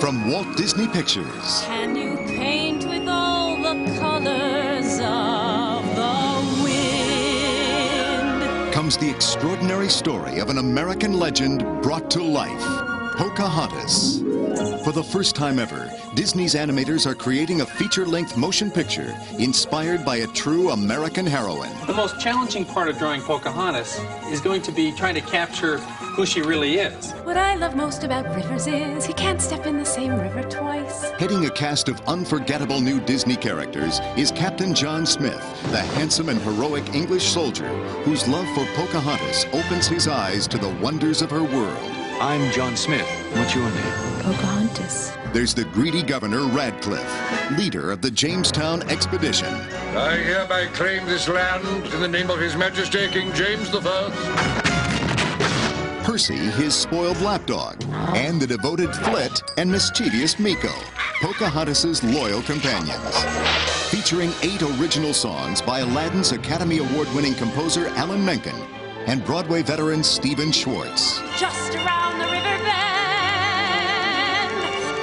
From Walt Disney Pictures. Can you paint with all the colors of the wind? Comes the extraordinary story of an American legend brought to life, Pocahontas. For the first time ever, Disney's animators are creating a feature-length motion picture inspired by a true American heroine. The most challenging part of drawing Pocahontas is going to be trying to capture who she really is. What I love most about Rivers is he can't step in the same river twice. Heading a cast of unforgettable new Disney characters is Captain John Smith, the handsome and heroic English soldier whose love for Pocahontas opens his eyes to the wonders of her world. I'm John Smith. What's your name? Pocahontas. There's the greedy Governor Radcliffe, leader of the Jamestown Expedition. I hereby claim this land in the name of His Majesty King James I. Percy, his spoiled lapdog, and the devoted Flit and mischievous Meeko, Pocahontas' loyal companions. Featuring 8 original songs by Aladdin's Academy Award-winning composer Alan Menken and Broadway veteran Stephen Schwartz. Just around the river bend,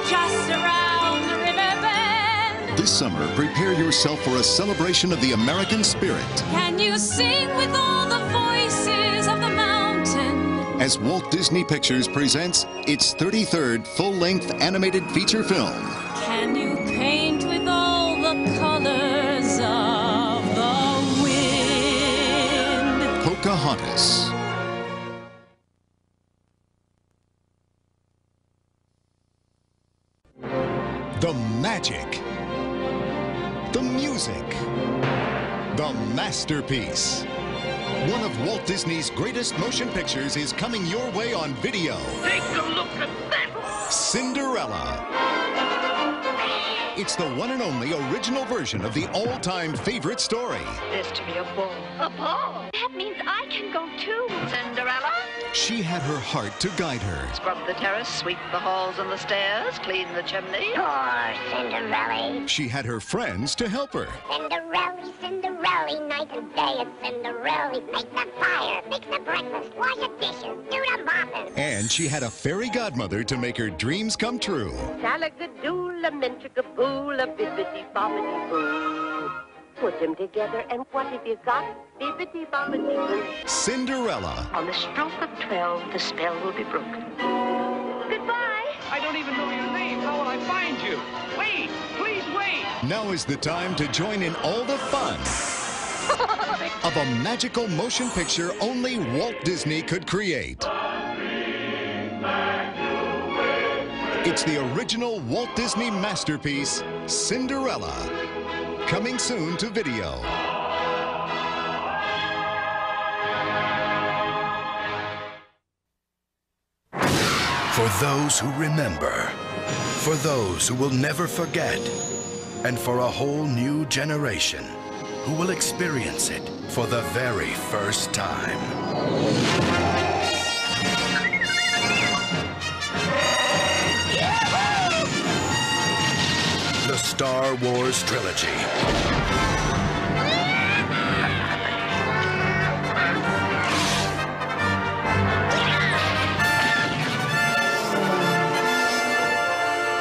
just around the river bend. This summer, prepare yourself for a celebration of the American spirit. Can you sing with all the voices of the mountain? As Walt Disney Pictures presents its 33rd full-length animated feature film. Can you paint with all the colors of the wind? Pocahontas. The magic. The music. The masterpiece. One of Walt Disney's greatest motion pictures is coming your way on video. Take a look at that! Cinderella. It's the one and only original version of the all-time favorite story. This to be a ball. A ball? That means I can go too, Cinderella. She had her heart to guide her. Scrub the terrace, sweep the halls and the stairs, clean the chimney. Poor Cinderella. She had her friends to help her. Cinderella, Cinderella, night and day it's Cinderella. Make the fire, fix the breakfast, wash the dishes, do the mopping. And she had a fairy godmother to make her dreams come true. Shalagadoola, menchikaboola, bibbidi-bobbidi-boo. Put them together and what have you got? Bibbidi-bobbidi-boo. Cinderella. On the stroke of 12, the spell will be broken. Goodbye. I don't even know your name. How will I find you? Wait! Please wait! Now is the time to join in all the fun of a magical motion picture only Walt Disney could create. It's the original Walt Disney masterpiece, Cinderella. Coming soon to video. For those who remember, for those who will never forget, and for a whole new generation who will experience it for the very first time. The Star Wars Trilogy.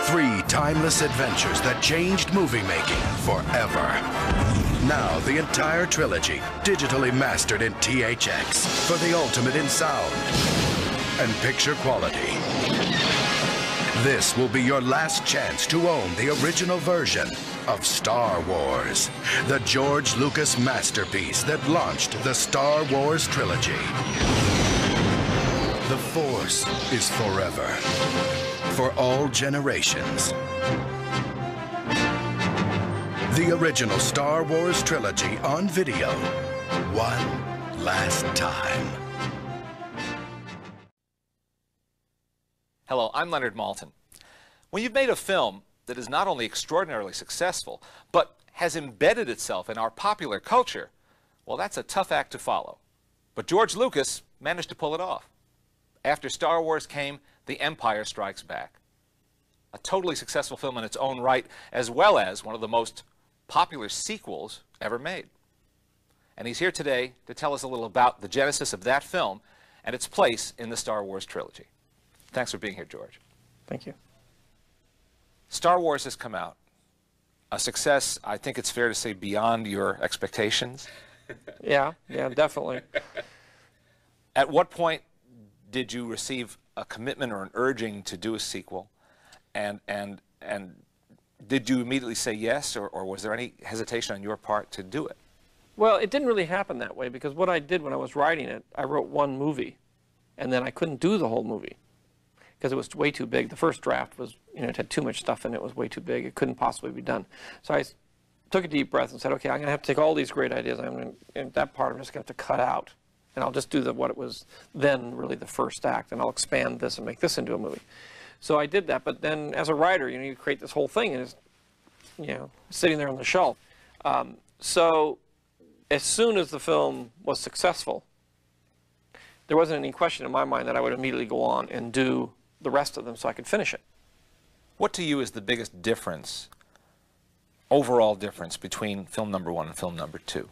Three timeless adventures that changed movie making forever. Now the entire trilogy, digitally mastered in THX for the ultimate in sound and picture quality. This will be your last chance to own the original version of Star Wars, the George Lucas masterpiece that launched the Star Wars trilogy. The Force is forever, for all generations. The original Star Wars trilogy on video, one last time. Hello, I'm Leonard Maltin. When you've made a film that is not only extraordinarily successful, but has embedded itself in our popular culture, well, that's a tough act to follow. But George Lucas managed to pull it off. After Star Wars came The Empire Strikes Back. A totally successful film in its own right, as well as one of the most popular sequels ever made. And he's here today to tell us a little about the genesis of that film and its place in the Star Wars trilogy. Thanks for being here, George. Thank you. Star Wars has come out. A success, I think it's fair to say, beyond your expectations. Yeah, definitely. At what point did you receive a commitment or an urging to do a sequel? And did you immediately say yes, or was there any hesitation on your part to do it? Well, it didn't really happen that way, because what I did when I was writing it, I wrote one movie, and then I couldn't do the whole movie because it was way too big. The first draft was, it had too much stuff in it. It was way too big. It couldn't possibly be done. So I took a deep breath and said, okay, I'm going to have to take all these great ideas, and that part I'm just going to have to cut out, and I'll just do what it was then really the first act, and I'll expand this and make this into a movie. So I did that, but then as a writer, you create this whole thing, and it's, sitting there on the shelf. So as soon as the film was successful, there wasn't any question in my mind that I would immediately go on and do the rest of them so I could finish it. What to you is the biggest difference, overall difference, between film number 1 and film number 2?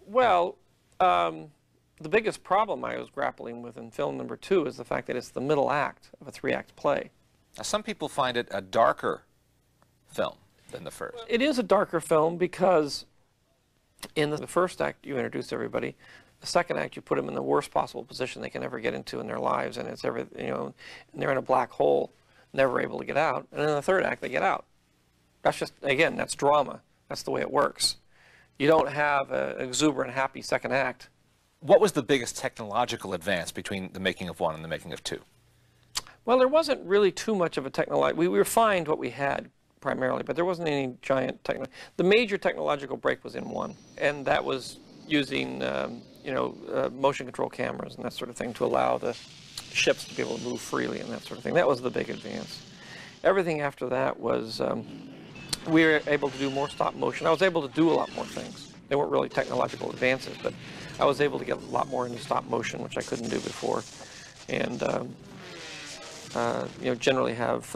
Well, the biggest problem I was grappling with in film number 2 is the fact that it's the middle act of a 3-act play. Now, some people find it a darker film than the first. It is a darker film because in the first act you introduce everybody. The second act you put them in the worst possible position they can ever get into in their lives, and it's and they're in a black hole, never able to get out. And in the third act they get out. That's just, again, that's drama. That's the way it works. You don't have an exuberant, happy second act. What was the biggest technological advance between the making of 1 and the making of 2? Well, there wasn't really too much of a technological. We refined what we had primarily, but there wasn't any giant technology. The major technological break was in 1, and that was using motion control cameras and that sort of thing to allow the ships to be able to move freely and that sort of thing. That was the big advance. Everything after that was we were able to do more stop motion. I was able to do a lot more things. They weren't really technological advances, but I was able to get a lot more into stop motion, which I couldn't do before, and generally have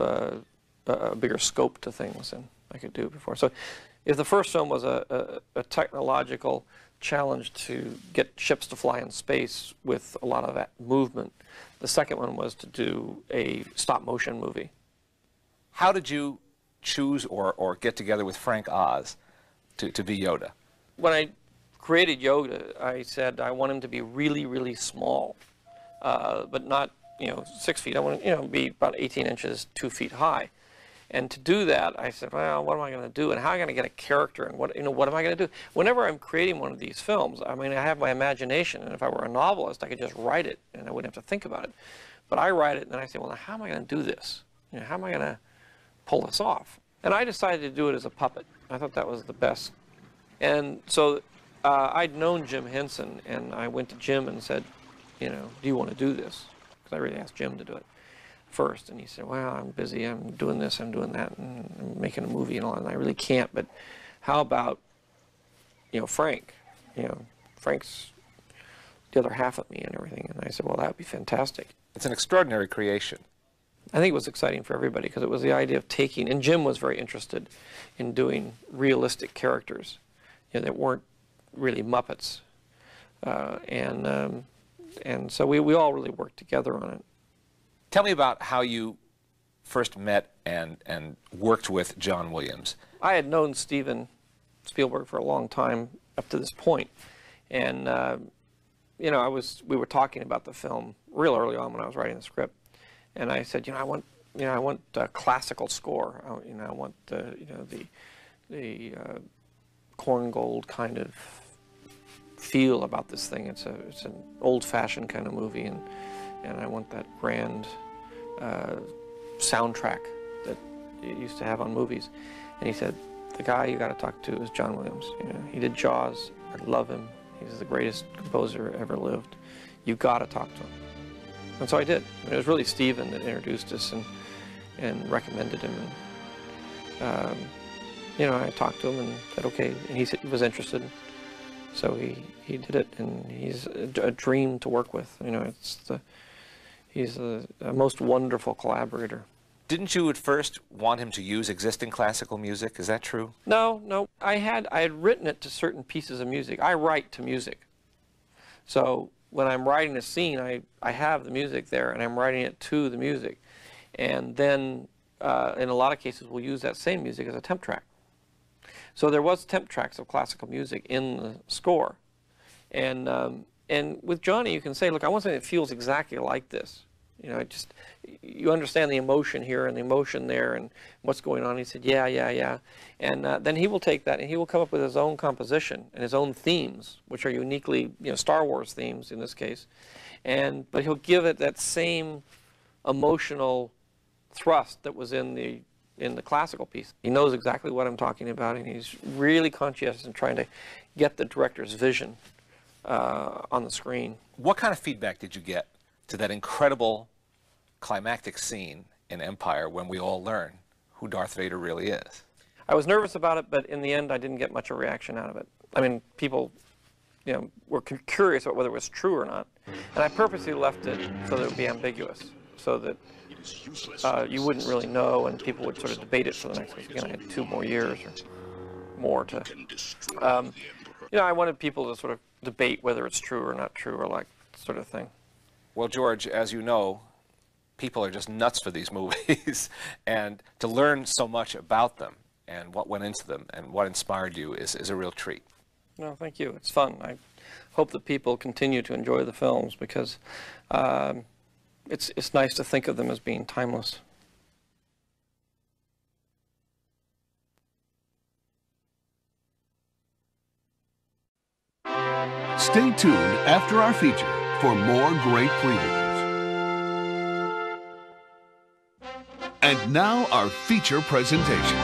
a bigger scope to things than I could do before. So if the first film was a technological challenge to get ships to fly in space with a lot of that movement, the second one was to do a stop motion movie. How did you choose or get together with Frank Oz to be Yoda? When I created Yoda, I said I want him to be really, really small, but not 6 feet. I want him to be about 18 inches, 2 feet high. And to do that, I said, well, what am I going to do, and how am I going to get a character, and what am I going to do? Whenever I'm creating one of these films, I mean, I have my imagination, and if I were a novelist, I could just write it, and I wouldn't have to think about it. But I write it, and then I say, well, how am I going to do this? How am I going to pull this off? And I decided to do it as a puppet. I thought that was the best. And so I'd known Jim Henson, and I went to Jim and said, do you want to do this? Because I really asked Jim to do it first, and he said, well, I'm busy, I'm doing this, I'm doing that, and I'm making a movie and all, and I really can't, but how about, Frank? Frank's the other half of me and everything. And I said, well, that would be fantastic. It's an extraordinary creation. I think it was exciting for everybody because it was the idea of taking, and Jim was very interested in doing realistic characters, that weren't really Muppets. And so we all really worked together on it. Tell me about how you first met and worked with John Williams. I had known Steven Spielberg for a long time up to this point, and we were talking about the film real early on when I was writing the script, and I said, I want a classical score. I want the Korngold kind of feel about this thing. It's an old-fashioned kind of movie, and I want that grand soundtrack that you used to have on movies. And he said, the guy you got to talk to is John Williams. He did Jaws. I love him. He's the greatest composer ever lived. You got to talk to him. And so I did. And it was really Steven that introduced us and recommended him. And I talked to him and said okay, and he was interested. So he did it, and he's a dream to work with. He's a most wonderful collaborator. Didn't you at first want him to use existing classical music? Is that true? No. I had written it to certain pieces of music. I write to music. So when I'm writing a scene, I have the music there, and I'm writing it to the music. And then in a lot of cases, will use that same music as a temp track. So there was temp tracks of classical music in the score. And with Johnny, you can say, look, I want something that feels exactly like this. You know, you understand the emotion here and the emotion there and what's going on. He said, yeah, yeah, yeah. And then he will take that and he will come up with his own composition and his own themes, which are uniquely, you know, Star Wars themes in this case. But he'll give it that same emotional thrust that was in the classical piece. He knows exactly what I'm talking about, and he's really conscientious in trying to get the director's vision on the screen. What kind of feedback did you get to that incredible climactic scene in Empire when we all learn who Darth Vader really is? I was nervous about it, but in the end, I didn't get much of a reaction out of it. I mean, people, you know, were curious about whether it was true or not, and I purposely left it so that it would be ambiguous, so that you wouldn't really know, and people would sort of debate it for the next week. Again, I had 2 more years or more to, you know, I wanted people to sort of debate whether it's true or not true or like sort of thing. Well, George, as you know, people are just nuts for these movies, and to learn so much about them and what went into them and what inspired you is a real treat. No, thank you. It's fun. I hope that people continue to enjoy the films because it's nice to think of them as being timeless. Stay tuned after our feature for more great previews. And now our feature presentation.